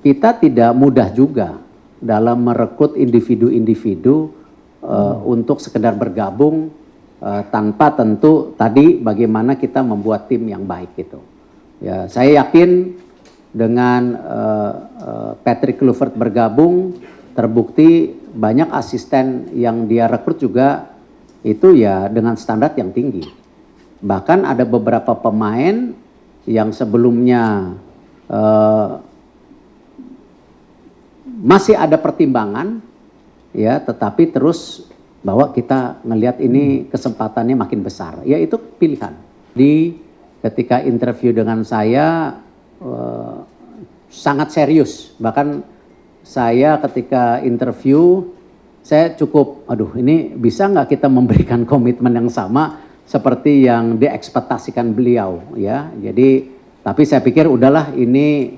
kita tidak mudah juga dalam merekrut individu-individu untuk sekedar bergabung tanpa tentu tadi bagaimana kita membuat tim yang baik gitu. Ya, saya yakin dengan Patrick Kluivert bergabung, terbukti banyak asisten yang dia rekrut juga itu ya dengan standar yang tinggi. Bahkan ada beberapa pemain yang sebelumnya masih ada pertimbangan, ya, tetapi terus bahwa kita ngelihat ini kesempatannya makin besar, ya itu pilihan. Ketika interview dengan saya sangat serius, bahkan saya ketika interview saya cukup, aduh ini bisa nggak kita memberikan komitmen yang sama seperti yang diekspektasikan beliau, ya. Jadi tapi saya pikir udahlah ini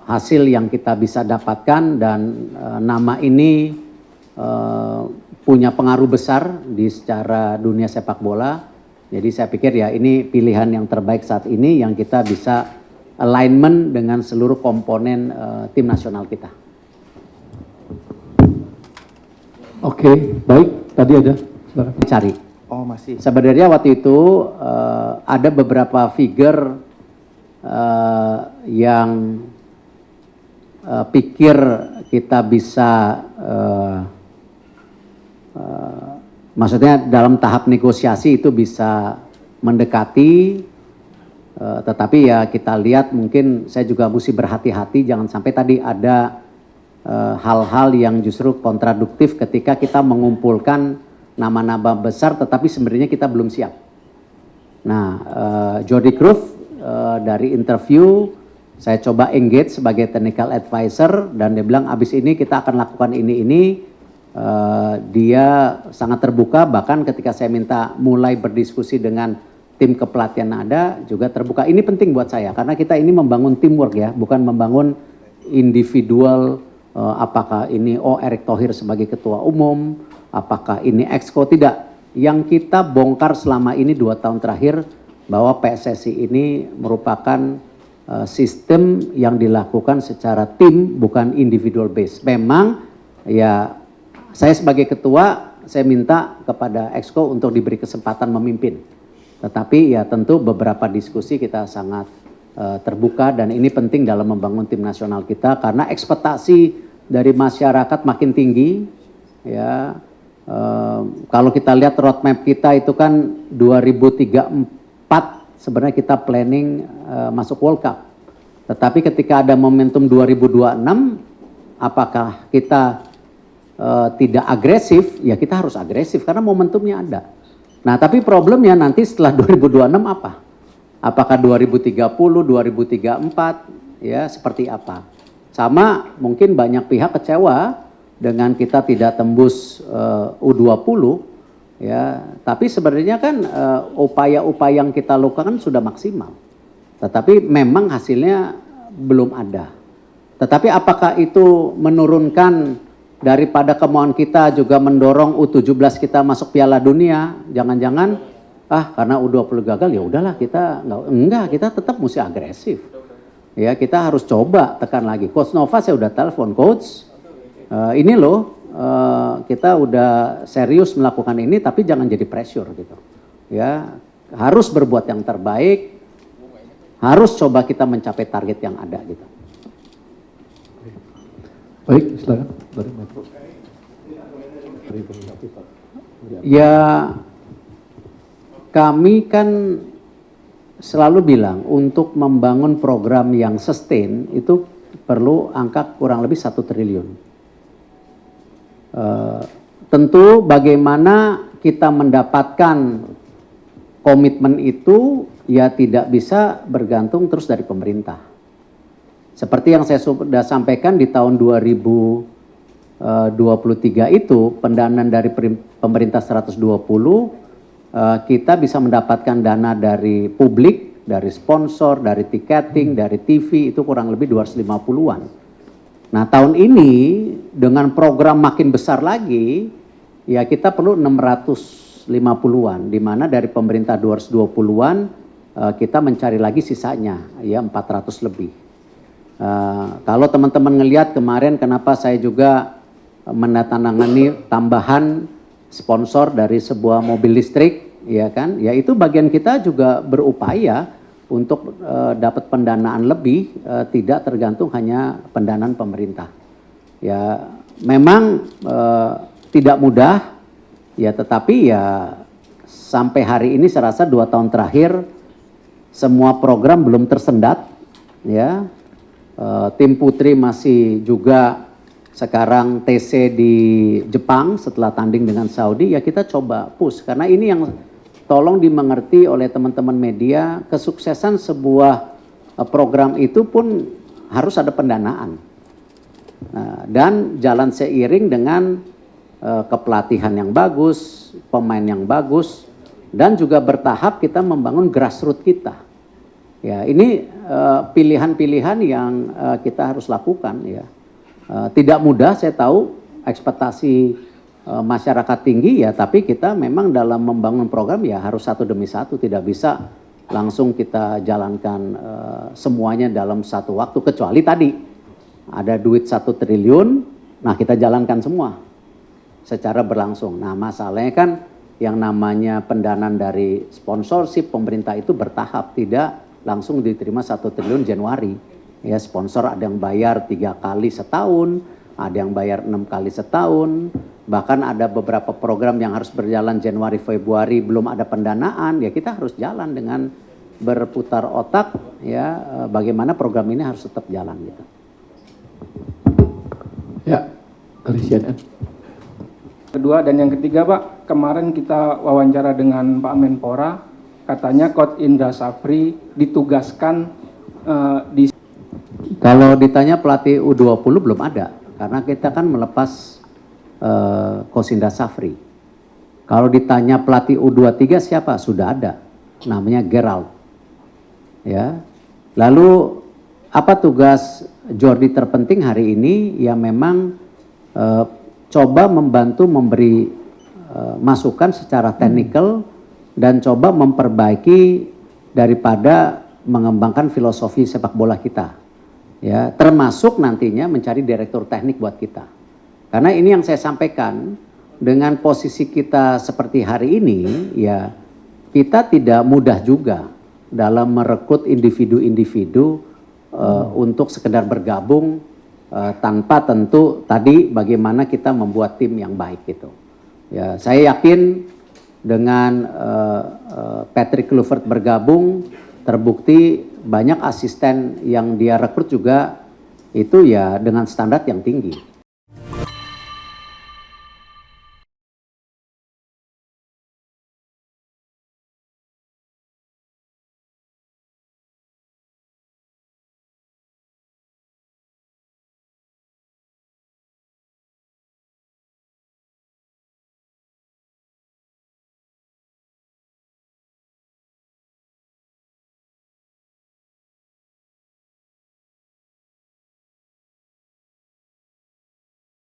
hasil yang kita bisa dapatkan dan nama ini punya pengaruh besar di secara dunia sepak bola. Jadi saya pikir ya ini pilihan yang terbaik saat ini yang kita bisa alignment dengan seluruh komponen tim nasional kita. Oke, baik. Tadi ada. Silakan. Cari. Oh masih. Sebenarnya waktu itu ada beberapa figure yang pikir kita bisa maksudnya dalam tahap negosiasi itu bisa mendekati, tetapi ya kita lihat mungkin saya juga mesti berhati-hati jangan sampai tadi ada hal-hal yang justru kontraduktif ketika kita mengumpulkan nama-nama besar tetapi sebenarnya kita belum siap. Nah, Jordi Cruyff dari interview saya coba engage sebagai technical advisor dan dia bilang abis ini kita akan lakukan ini. Dia sangat terbuka, bahkan ketika saya minta mulai berdiskusi dengan tim kepelatihan ada juga terbuka. Ini penting buat saya karena kita ini membangun teamwork ya, bukan membangun individual. Apakah ini Erick Thohir sebagai ketua umum, apakah ini Exco, tidak. Yang kita bongkar selama ini 2 tahun terakhir bahwa PSSI ini merupakan sistem yang dilakukan secara tim bukan individual base. Memang ya saya sebagai ketua saya minta kepada Exco untuk diberi kesempatan memimpin. Tetapi ya tentu beberapa diskusi kita sangat terbuka dan ini penting dalam membangun tim nasional kita karena ekspektasi dari masyarakat makin tinggi, ya. Kalau kita lihat roadmap kita itu kan 2034 sebenarnya kita planning masuk World Cup. Tetapi ketika ada momentum 2026, apakah kita tidak agresif? Ya kita harus agresif karena momentumnya ada. Nah tapi problemnya nanti setelah 2026 apa? Apakah 2030, 2034, ya seperti apa? Sama mungkin banyak pihak kecewa dengan kita tidak tembus U20, ya. Tapi sebenarnya kan upaya-upaya yang kita lakukan sudah maksimal. Tetapi memang hasilnya belum ada. Tetapi apakah itu menurunkan daripada kemauan kita juga mendorong U17 kita masuk Piala Dunia? Jangan-jangan karena U20 gagal ya udahlah kita enggak, kita tetap mesti agresif. Ya kita harus coba tekan lagi. Coach Nova saya udah telepon, coach ini loh kita udah serius melakukan ini tapi jangan jadi pressure gitu. Ya harus berbuat yang terbaik, harus coba kita mencapai target yang ada gitu. Baik, silakan. Ya kami kan selalu bilang untuk membangun program yang sustain itu perlu angka kurang lebih 1 triliun. Tentu bagaimana kita mendapatkan komitmen itu ya tidak bisa bergantung terus dari pemerintah. Seperti yang saya sudah sampaikan di tahun 2023 itu pendanaan dari pemerintah 120, kita bisa mendapatkan dana dari publik, dari sponsor, dari tiketing, dari TV itu kurang lebih 250-an. Nah tahun ini dengan program makin besar lagi, ya kita perlu 650-an, di mana dari pemerintah 220-an kita mencari lagi sisanya, ya 400 lebih. Kalau teman-teman ngelihat kemarin kenapa saya juga menandatangani tambahan sponsor dari sebuah mobil listrik, ya kan? Ya itu bagian kita juga berupaya untuk dapat pendanaan lebih, tidak tergantung hanya pendanaan pemerintah. Ya memang tidak mudah, ya tetapi ya sampai hari ini saya rasa 2 tahun terakhir semua program belum tersendat, ya. Tim putri masih juga sekarang TC di Jepang setelah tanding dengan Saudi, ya kita coba push. Karena ini yang tolong dimengerti oleh teman-teman media, kesuksesan sebuah program itu pun harus ada pendanaan. Nah, dan jalan seiring dengan kepelatihan yang bagus, pemain yang bagus, dan juga bertahap kita membangun grassroots kita. Ya, ini pilihan-pilihan yang kita harus lakukan, ya. Tidak mudah, saya tahu ekspektasi masyarakat tinggi, ya, tapi kita memang dalam membangun program ya harus satu demi satu, tidak bisa langsung kita jalankan semuanya dalam satu waktu, kecuali tadi ada duit 1 triliun, nah kita jalankan semua secara berlangsung. Nah masalahnya kan yang namanya pendanaan dari sponsorship pemerintah itu bertahap, tidak langsung diterima 1 triliun Januari. Ya, sponsor ada yang bayar 3 kali setahun, ada yang bayar 6 kali setahun, bahkan ada beberapa program yang harus berjalan Januari Februari belum ada pendanaan, ya kita harus jalan dengan berputar otak, ya bagaimana program ini harus tetap jalan gitu. Ya, dari CNN. Kedua dan yang ketiga Pak, kemarin kita wawancara dengan Pak Menpora, katanya Coach Indra Safri ditugaskan di... Kalau ditanya pelatih U20 belum ada, karena kita kan melepas Coach Indra Safri. Kalau ditanya pelatih U23 siapa? Sudah ada, namanya Gerald. Ya. Lalu apa tugas Jordi terpenting hari ini? Ya memang coba membantu memberi masukan secara teknikal dan coba memperbaiki daripada mengembangkan filosofi sepak bola kita, ya termasuk nantinya mencari direktur teknik buat kita. Karena ini yang saya sampaikan, dengan posisi kita seperti hari ini, ya kita tidak mudah juga dalam merekrut individu-individu untuk sekedar bergabung tanpa tentu tadi bagaimana kita membuat tim yang baik gitu. Ya saya yakin dengan Patrick Kluivert bergabung, terbukti banyak asisten yang dia rekrut juga itu ya dengan standar yang tinggi.